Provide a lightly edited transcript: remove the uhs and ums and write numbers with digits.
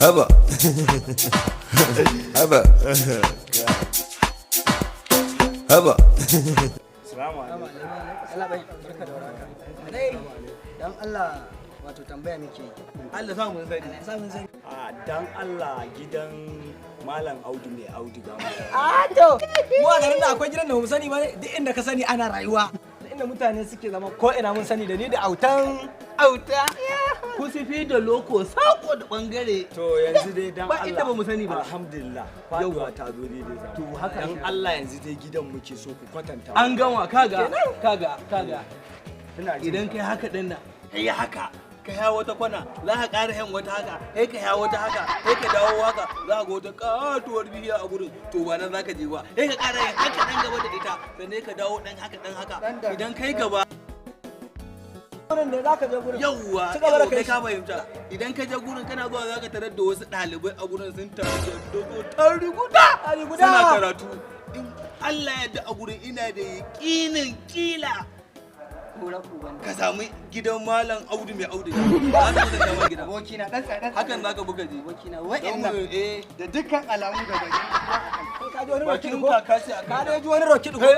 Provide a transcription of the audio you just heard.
haba haba haba. Salamu alaikum. Allah bai barka da warhaka. Dai dan Allah wato tambaya nake yi. Allah sa mun sani. Allah sa mun sani. A dan Allah gidan Malam Audu mai auduga. To mu a garin da akwai gidan da mu sani ba duk inda ka sani ana rayuwa. Duk inda mutane suke zama ko ina mun sani da ni da auta. Kusifi da loko sako da bangare. To yanzu dai dan Allah. Ba inda ba mu sani ba. Alhamdulillah. Faduwa ta zo daidai za. To haka Dan Allah yanzu dai gidan muke so ku kwatanta. An gama kaga. Ina jin Idan kai haka din nan, kai haka. Ka ya wata kwana, za ka ƙara yin wata haka, kai ka ya wata haka, kai ka dawo haka, za ka ga wata katuwar bihiya a gurin, to ba nan za ka je ba. Kai ka ƙara yin haka ɗan gaba da ita, sannan ka dawo ɗan haka. Idan kai gaba, Gurin da zaka je gurin. yawwa, Ci gaba da kai kai ka fahimta. Idan ka je gurin kana zuwa za ka tarar da wasu ɗalibai a gurin sun tari guda. Suna karatu. In Allah ya da a gurin ina da yaƙinin kila. Ka samu gidan Malam Audu mai auduga. Za ka zama zama gida. Abokina dan tsadan. Hakan za ka buga ji. Abokina wa'annan Eh, da dukkan alamu da baki. Ka ji wani roki bakin ko? kaka sai a Ka kan. ji wani roki ko?